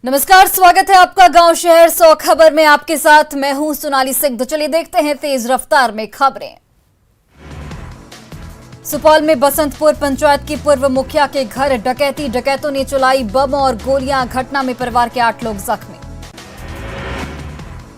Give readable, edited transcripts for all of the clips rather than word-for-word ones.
नमस्कार, स्वागत है आपका गांव शहर 100 खबर में। आपके साथ मैं हूं सोनाली सिंह। तो चलिए देखते हैं तेज रफ्तार में खबरें। सुपौल में बसंतपुर पंचायत की पूर्व मुखिया के घर डकैती, डकैतों ने चलाई बम और गोलियां। घटना में परिवार के 8 लोग जख्मी।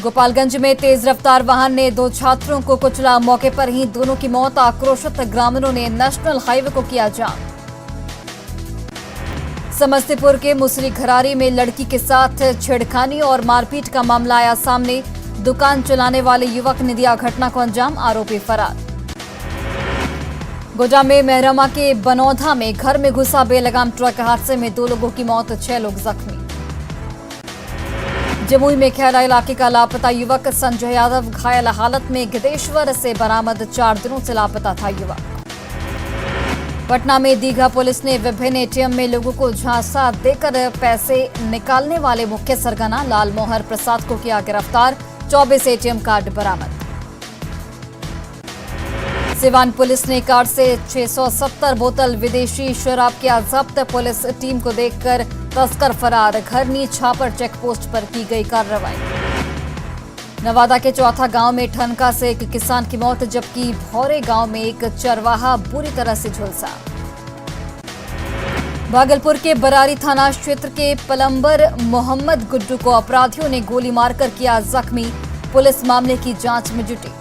गोपालगंज में तेज रफ्तार वाहन ने 2 छात्रों को कुचला, मौके पर ही दोनों की मौत। आक्रोशित ग्रामीणों ने नेशनल हाईवे को किया जाम। समस्तीपुर के मुसरी घरारी में लड़की के साथ छेड़खानी और मारपीट का मामला आया सामने। दुकान चलाने वाले युवक ने दिया घटना को अंजाम, आरोपी फरार। गोड्डा में मेहरमा के बनौधा में घर में घुसा बेलगाम ट्रक, हादसे में 2 लोगों की मौत, 6 लोग जख्मी। जमुई में खैरा इलाके का लापता युवक संजय यादव घायल हालत में गिद्धेश्वर से बरामद, 4 दिनों से लापता था युवक। पटना में दीघा पुलिस ने विभिन्न एटीएम में लोगों को झांसा देकर पैसे निकालने वाले मुख्य सरगना लालमोहर प्रसाद को किया गिरफ्तार, 24 एटीएम कार्ड बरामद। सिवान पुलिस ने कार से 670 बोतल विदेशी शराब किया जब्त, पुलिस टीम को देखकर तस्कर फरार। घरनी छापर चेकपोस्ट पर की गई कार्रवाई। नवादा के चौथा गांव में ठनका से एक किसान की मौत, जबकि भौरे गांव में एक चरवाहा बुरी तरह से झुलसा। भागलपुर के बरारी थाना क्षेत्र के पलंबर मोहम्मद गुड्डू को अपराधियों ने गोली मारकर किया जख्मी, पुलिस मामले की जांच में जुटी।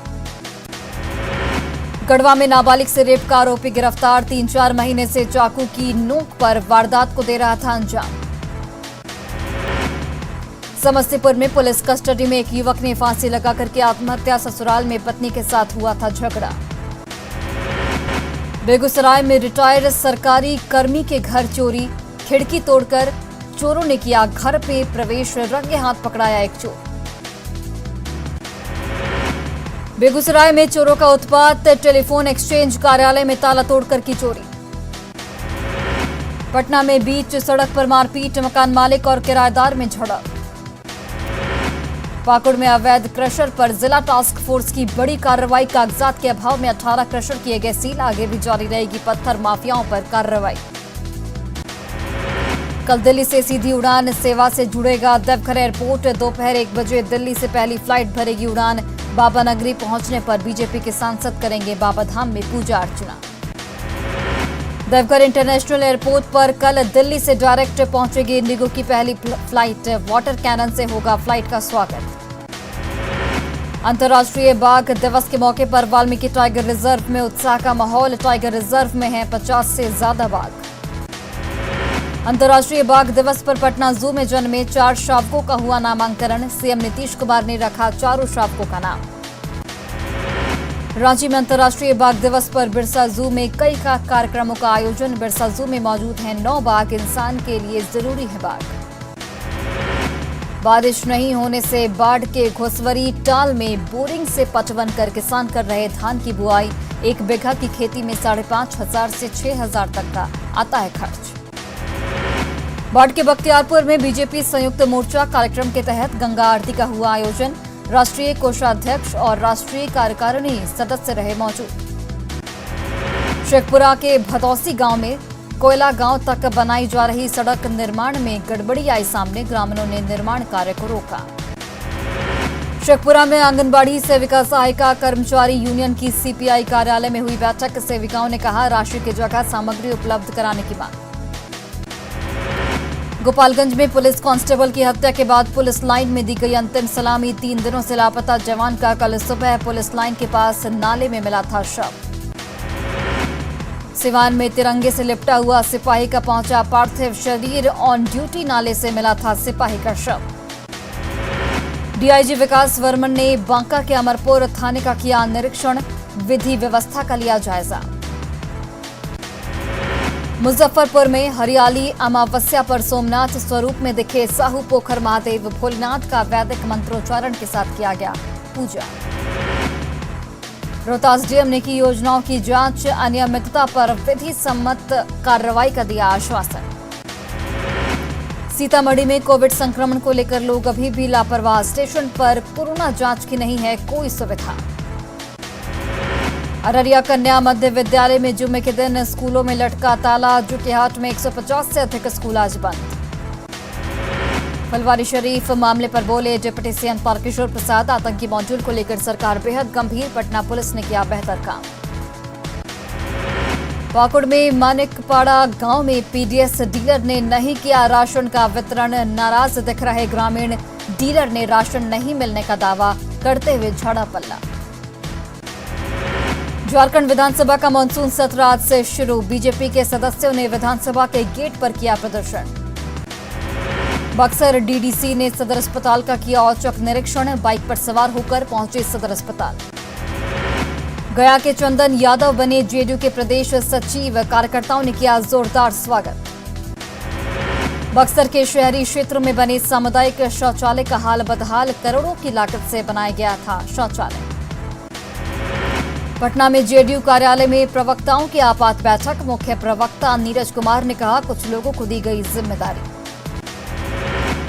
गढ़वा में नाबालिग से रेप का आरोपी गिरफ्तार, 3-4 महीने से चाकू की नोक पर वारदात को दे रहा था अंजाम। समस्तीपुर में पुलिस कस्टडी में एक युवक ने फांसी लगाकर की आत्महत्या, ससुराल में पत्नी के साथ हुआ था झगड़ा। बेगूसराय में रिटायर्ड सरकारी कर्मी के घर चोरी, खिड़की तोड़कर चोरों ने किया घर पे प्रवेश, रंगे हाथ पकड़ाया एक चोर। बेगूसराय में चोरों का उत्पात, टेलीफोन एक्सचेंज कार्यालय में ताला तोड़कर की चोरी। पटना में बीच सड़क पर मारपीट, मकान मालिक और किराएदार में झड़प। पाकुड़ में अवैध क्रशर पर जिला टास्क फोर्स की बड़ी कार्रवाई, कागजात के अभाव में 18 क्रशर किए गए सील, आगे भी जारी रहेगी पत्थर माफियाओं पर कार्रवाई। कल दिल्ली से सीधी उड़ान सेवा से जुड़ेगा देवघर एयरपोर्ट, दोपहर 1 बजे दिल्ली से पहली फ्लाइट भरेगी उड़ान। बाबा नगरी पहुंचने पर बीजेपी के सांसद करेंगे बाबा धाम में पूजा अर्चना। देवघर इंटरनेशनल एयरपोर्ट पर कल दिल्ली से डायरेक्ट पहुंचेगी इंडिगो की पहली फ्लाइट, वाटर कैनन से होगा फ्लाइट का स्वागत। अंतर्राष्ट्रीय बाघ दिवस के मौके पर वाल्मीकि टाइगर रिजर्व में उत्साह का माहौल, टाइगर रिजर्व में हैं 50 से ज्यादा बाघ। अंतर्राष्ट्रीय बाघ दिवस पर पटना जू में जन्मे 4 शावकों का हुआ नामांकन, सीएम नीतीश कुमार ने रखा चारों शावकों का नाम। रांची में अंतर्राष्ट्रीय बाघ दिवस पर बिरसा जू में कई कार्यक्रमों का आयोजन, बिरसा जू में मौजूद हैं 9 बाघ, इंसान के लिए जरूरी है बाघ। बारिश नहीं होने से बाढ़ के घुसवरी टाल में बोरिंग से पटवन कर किसान कर रहे धान की बुआई, 1 बीघा की खेती में 5,500 से 6,000 तक का आता है खर्च। बाढ़ के बख्तियारपुर में बीजेपी संयुक्त मोर्चा कार्यक्रम के तहत गंगा आरती का हुआ आयोजन, राष्ट्रीय कोषाध्यक्ष और राष्ट्रीय कार्यकारिणी सदस्य रहे मौजूद। शेखपुरा के भदौसी गांव में कोयला गांव तक बनाई जा रही सड़क निर्माण में गड़बड़ी आई सामने, ग्रामीणों ने निर्माण कार्य को रोका। शेखपुरा में आंगनबाड़ी सेविका सहायिका कर्मचारी यूनियन की सीपीआई कार्यालय में हुई बैठक, सेविकाओं ने कहा राशि की जगह सामग्री उपलब्ध कराने की मांग। गोपालगंज में पुलिस कांस्टेबल की हत्या के बाद पुलिस लाइन में दी गई अंतिम सलामी, 3 दिनों से लापता जवान का कल सुबह पुलिस लाइन के पास नाले में मिला था शव। सिवान में तिरंगे से लिपटा हुआ सिपाही का पहुंचा पार्थिव शरीर, ऑन ड्यूटी नाले से मिला था सिपाही का शव। डीआईजी विकास वर्मन ने बांका के अमरपुर थाने का किया निरीक्षण, विधि व्यवस्था का लिया जायजा। मुजफ्फरपुर में हरियाली अमावस्या पर सोमनाथ स्वरूप में दिखे साहू पोखर महादेव, भोलेनाथ का वैदिक मंत्रोच्चारण के साथ किया गया पूजा। रोहतास डीएम ने की योजनाओं की जांच, अनियमितता पर विधि सम्मत कार्रवाई का दिया आश्वासन। सीतामढ़ी में कोविड संक्रमण को लेकर लोग अभी भी लापरवाह, स्टेशन पर कोरोना जांच की नहीं है कोई सुविधा। अररिया कन्या मध्य विद्यालय में जुम्मे के दिन स्कूलों में लटका ताला, जुकेहाट में 150 से अधिक स्कूल आज बंद। फुलवारी शरीफ मामले पर बोले डिप्टी सीएम तारकिशोर प्रसाद, आतंकी मॉड्यूल को लेकर सरकार बेहद गंभीर, पटना पुलिस ने किया बेहतर काम। पाकुड़ में मानिकपाड़ा गांव में पीडीएस डीलर ने नहीं किया राशन का वितरण, नाराज दिख रहे ग्रामीण, डीलर ने राशन नहीं मिलने का दावा करते हुए झाड़ा पल्ला। झारखंड विधानसभा का मानसून सत्र आज से शुरू, बीजेपी के सदस्यों ने विधानसभा के गेट पर किया प्रदर्शन। बक्सर डीडीसी ने सदर अस्पताल का किया औचक निरीक्षण, बाइक पर सवार होकर पहुंचे सदर अस्पताल। गया के चंदन यादव बने जेडीयू के प्रदेश सचिव, कार्यकर्ताओं ने किया जोरदार स्वागत। बक्सर के शहरी क्षेत्रों में बने सामुदायिक शौचालय का हाल बदहाल, करोड़ों की लागत से बनाया गया था शौचालय। पटना में जेडीयू कार्यालय में प्रवक्ताओं की आपात बैठक, मुख्य प्रवक्ता नीरज कुमार ने कहा कुछ लोगों को दी गई जिम्मेदारी।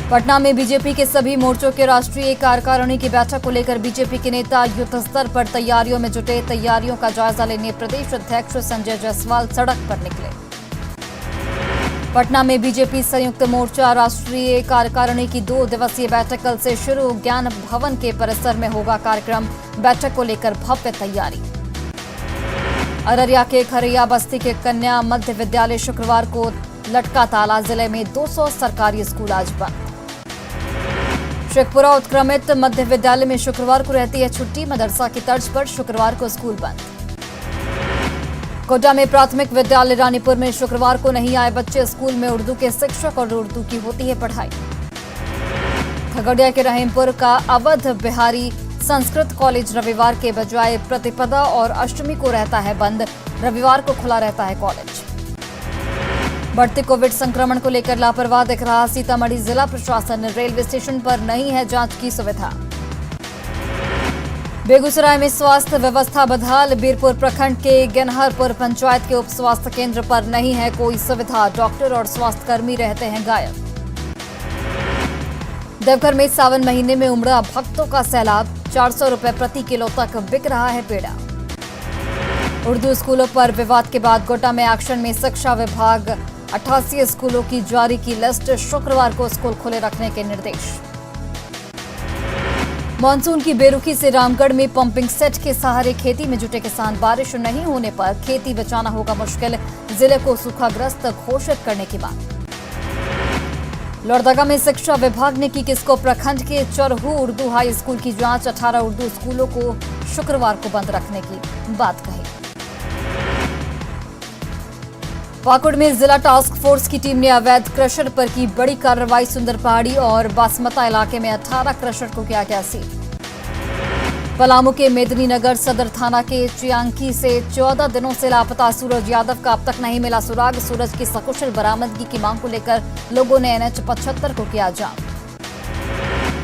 पटना में बीजेपी के सभी मोर्चों के राष्ट्रीय कार्यकारिणी की बैठक को लेकर बीजेपी के नेता युद्ध स्तर पर तैयारियों में जुटे, तैयारियों का जायजा लेने प्रदेश अध्यक्ष संजय जायसवाल सड़क पर निकले। पटना में बीजेपी संयुक्त मोर्चा राष्ट्रीय कार्यकारिणी की 2 दिवसीय बैठक कल से शुरू, ज्ञान भवन के परिसर में होगा कार्यक्रम, बैठक को लेकर भव्य तैयारी। अररिया के खरैया बस्ती के कन्या मध्य विद्यालय शुक्रवार को लटका ताला, जिले में 200 सरकारी स्कूल आज बंद। शेखपुरा उत्क्रमित मध्य विद्यालय में शुक्रवार को रहती है छुट्टी, मदरसा की तर्ज पर शुक्रवार को स्कूल बंद। कोटा में प्राथमिक विद्यालय रानीपुर में शुक्रवार को नहीं आए बच्चे, स्कूल में उर्दू के शिक्षक और उर्दू की होती है पढ़ाई। खगड़िया के रहीमपुर का अवध बिहारी संस्कृत कॉलेज रविवार के बजाय प्रतिपदा और अष्टमी को रहता है बंद, रविवार को खुला रहता है कॉलेज। बढ़ते कोविड संक्रमण को लेकर लापरवाह दिख रहा सीतामढ़ी जिला प्रशासन, रेलवे स्टेशन पर नहीं है जांच की सुविधा। बेगूसराय में स्वास्थ्य व्यवस्था बदहाल, बीरपुर प्रखंड के गेनहरपुर पंचायत के उप स्वास्थ्य केंद्र पर नहीं है कोई सुविधा, डॉक्टर और स्वास्थ्यकर्मी रहते हैं गायब। देवघर में सावन महीने में उमड़ा भक्तों का सैलाब, 400 रुपए प्रति किलो तक बिक रहा है पेड़ा। उर्दू स्कूलों पर विवाद के बाद गोटा में एक्शन में शिक्षा विभाग, 88 स्कूलों की जारी की लिस्ट, शुक्रवार को स्कूल खुले रखने के निर्देश। मानसून की बेरुखी से रामगढ़ में पंपिंग सेट के सहारे खेती में जुटे किसान, बारिश नहीं होने पर खेती बचाना होगा मुश्किल, जिले को सूखाग्रस्त घोषित करने की मांग। लोहरदगा में शिक्षा विभाग ने की किसको प्रखंड के चरहू उर्दू हाई स्कूल की जांच, 18 उर्दू स्कूलों को शुक्रवार को बंद रखने की बात कही। पाकुड़ में जिला टास्क फोर्स की टीम ने अवैध क्रशर पर की बड़ी कार्रवाई, सुंदर पहाड़ी और बासमता इलाके में 18 क्रशर को किया गया सील। पलामू के मेदिनीनगर सदर थाना के चियांकी से 14 दिनों से लापता सूरज यादव का अब तक नहीं मिला सुराग, सूरज की सकुशल बरामदगी की मांग को लेकर लोगों ने NH 75 को किया जाम।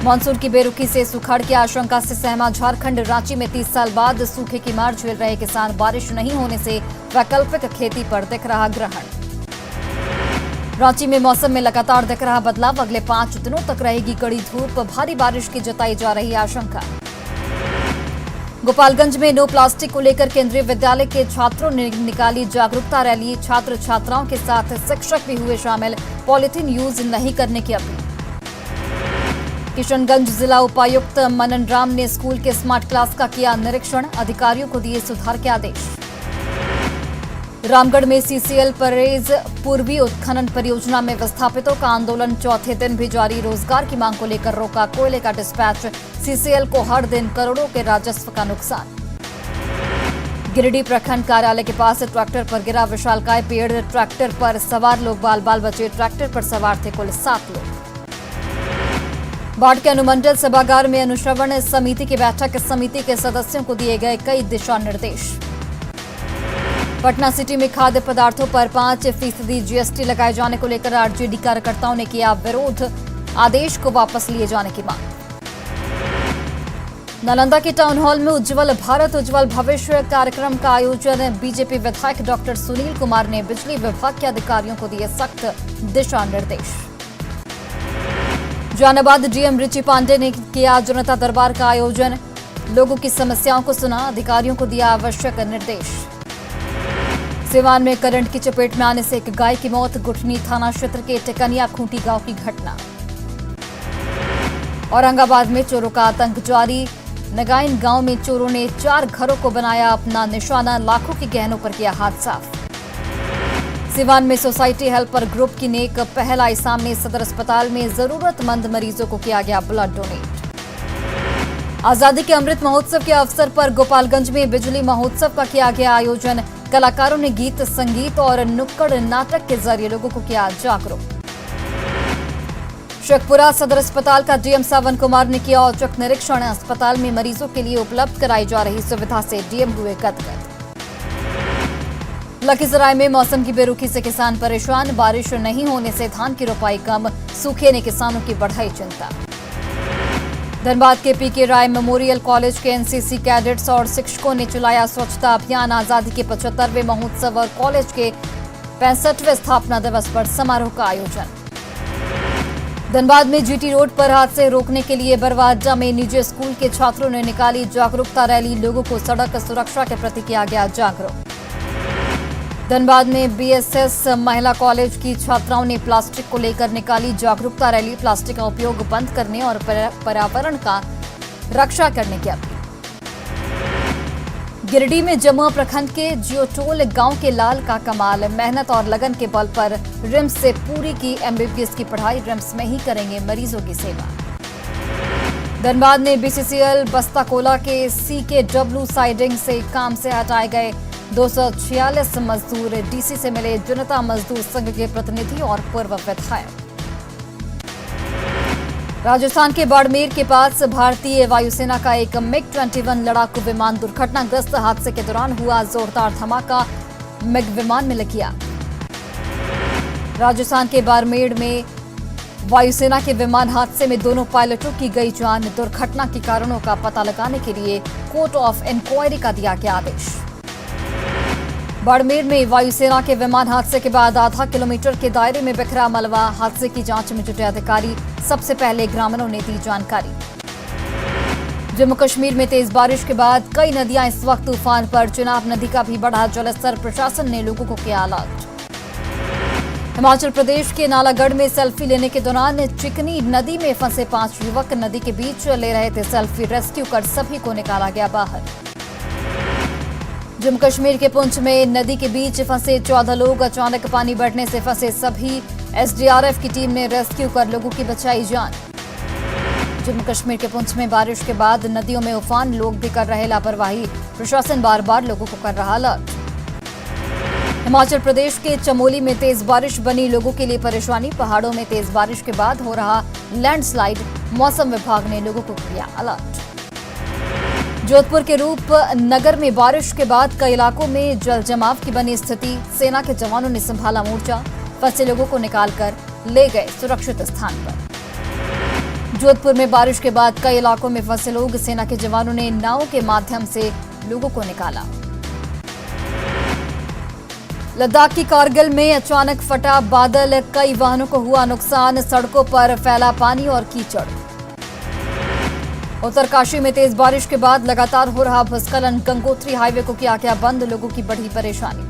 मानसून की बेरुखी से सुखाड़ की आशंका से सहमा झारखंड, रांची में 30 साल बाद सूखे की मार झेल रहे किसान, बारिश नहीं होने से वैकल्पिक खेती पर दिख रहा ग्रहण। रांची में मौसम में लगातार दिख रहा बदलाव, अगले 5 दिनों तक रहेगी कड़ी धूप, भारी बारिश की जताई जा रही आशंका। गोपालगंज में नो प्लास्टिक को लेकर केंद्रीय विद्यालय के छात्रों ने निकाली जागरूकता रैली, छात्र छात्राओं के साथ शिक्षक भी हुए शामिल, पॉलिथीन यूज नहीं करने की अपील। किशनगंज जिला उपायुक्त मनन राम ने स्कूल के स्मार्ट क्लास का किया निरीक्षण, अधिकारियों को दिए सुधार के आदेश। रामगढ़ में CCL परेज पूर्वी उत्खनन परियोजना में विस्थापितों का आंदोलन चौथे दिन भी जारी, रोजगार की मांग को लेकर रोका कोयले का डिस्पैच, CCL को हर दिन करोड़ों के राजस्व का नुकसान। गिरिडीह प्रखंड कार्यालय के पास ट्रैक्टर पर गिरा विशालकाय पेड़, ट्रैक्टर पर सवार लोग बाल बाल बचे, ट्रैक्टर पर सवार थे कुल 7 लोग। बाढ़ के अनुमंडल सभागार में अनुश्रवण समिति की बैठक, समिति के सदस्यों को दिए गए कई दिशा निर्देश। पटना सिटी में खाद्य पदार्थों पर 5% GST लगाए जाने को लेकर आरजेडी कार्यकर्ताओं ने किया विरोध, आदेश को वापस लिए जाने की मांग। नालंदा के टाउन हॉल में उज्जवल भारत उज्जवल भविष्य कार्यक्रम का आयोजन, बीजेपी विधायक डॉक्टर सुनील कुमार ने बिजली विभाग के अधिकारियों को दिए सख्त दिशा निर्देश। जहानाबाद डीएम रिची पांडे ने किया जनता दरबार का आयोजन, लोगों की समस्याओं को सुना, अधिकारियों को दिया आवश्यक निर्देश। सिवान में करंट की चपेट में आने से एक गाय की मौत, गुठनी थाना क्षेत्र के टिकनिया खूंटी गांव की घटना। औरंगाबाद में चोरों का आतंक जारी। नगाइन गांव में चोरों ने 4 घरों को बनाया अपना निशाना, लाखों के गहनों पर किया हाथ साफ। सिवान में सोसाइटी हेल्पर ग्रुप की नेक पहल आई सामने, सदर अस्पताल में जरूरतमंद मरीजों को किया गया ब्लड डोनेट। आजादी के अमृत महोत्सव के अवसर पर गोपालगंज में बिजली महोत्सव का किया गया आयोजन। कलाकारों ने गीत, संगीत और नुक्कड़ नाटक के जरिए लोगों को किया जागरूक। शेखपुरा सदर अस्पताल का डीएम सावन कुमार ने किया औचक निरीक्षण। अस्पताल में मरीजों के लिए उपलब्ध कराई जा रही सुविधा से डीएम हुए गदगद। लखीसराय में मौसम की बेरुखी से किसान परेशान, बारिश नहीं होने से धान की रोपाई कम, सूखे ने किसानों की बढ़ाई चिंता। धनबाद के पीके राय मेमोरियल कॉलेज के एनसीसी कैडेट्स और शिक्षकों ने चलाया स्वच्छता अभियान। आजादी के 75वें महोत्सव और कॉलेज के 65वें स्थापना दिवस पर समारोह का आयोजन। धनबाद में जीटी रोड पर हादसे रोकने के लिए बरवाडा में निजी स्कूल के छात्रों ने निकाली जागरूकता रैली, लोगों को सड़क सुरक्षा के प्रति किया गया जागरूक। धनबाद में बीएसएस महिला कॉलेज की छात्राओं ने प्लास्टिक को लेकर निकाली जागरूकता रैली, प्लास्टिक का उपयोग बंद करने और पर्यावरण का रक्षा करने की अपील। गिरिडीह में जमुआ प्रखंड के जियोटोल गांव के लाल का कमाल, मेहनत और लगन के बल पर रिम्स से पूरी की एमबीबीएस की पढ़ाई, रिम्स में ही करेंगे मरीजों की सेवा। धनबाद में बीसीसीएल बस्ताकोला के सीकेडब्ल्यू साइडिंग से काम से हटाए गए 246 मजदूर, डीसी से मिले जनता मजदूर संघ के प्रतिनिधि और पूर्व विधायक। राजस्थान के बाड़मेर के पास भारतीय वायुसेना का एक मिग-21 लड़ाकू विमान दुर्घटनाग्रस्त, हादसे के दौरान हुआ जोरदार धमाका, मिग विमान में लगी आग। राजस्थान के बाड़मेर में वायुसेना के विमान हादसे में दोनों पायलटों की गई जान, दुर्घटना के कारणों का पता लगाने के लिए कोर्ट ऑफ इंक्वायरी का दिया गया आदेश। बाड़मेर में वायुसेना के विमान हादसे के बाद आधा किलोमीटर के दायरे में बिखरा मलबा, हादसे की जांच में जुटे अधिकारी, सबसे पहले ग्रामीणों ने दी जानकारी। जम्मू कश्मीर में तेज बारिश के बाद कई नदियां इस वक्त तूफान पर, चिनाब नदी का भी बढ़ा जलस्तर, प्रशासन ने लोगों को किया अलर्ट। हिमाचल प्रदेश के नालागढ़ में सेल्फी लेने के दौरान चिकनी नदी में फंसे 5 युवक नदी के बीच ले रहे थे सेल्फी, रेस्क्यू कर सभी को निकाला गया बाहर। जम्मू कश्मीर के पुंछ में नदी के बीच फंसे 14 लोग, अचानक पानी बढ़ने से फंसे सभी, एसडीआरएफ की टीम ने रेस्क्यू कर लोगों की बचाई जान। जम्मू कश्मीर के पुंछ में बारिश के बाद नदियों में उफान, लोग भी कर रहे लापरवाही, प्रशासन बार बार लोगों को कर रहा अलर्ट। हिमाचल प्रदेश के चमोली में तेज बारिश बनी लोगों के लिए परेशानी, पहाड़ों में तेज बारिश के बाद हो रहा लैंडस्लाइड, मौसम विभाग ने लोगों को किया अलर्ट। जोधपुर के रूप नगर में बारिश के बाद कई इलाकों में जल जमाव की बनी स्थिति, सेना के जवानों ने संभाला मोर्चा, फंसे लोगों को निकालकर ले गए सुरक्षित स्थान पर। जोधपुर में बारिश के बाद कई इलाकों में फंसे लोग, सेना के जवानों ने नावों के माध्यम से लोगों को निकाला। लद्दाख की कारगिल में अचानक फटा बादल, कई वाहनों को हुआ नुकसान, सड़कों पर फैला पानी और कीचड़। उत्तरकाशी में तेज बारिश के बाद लगातार हो रहा भूस्खलन, गंगोत्री हाईवे को किया गया बंद, लोगों की बढ़ी परेशानी।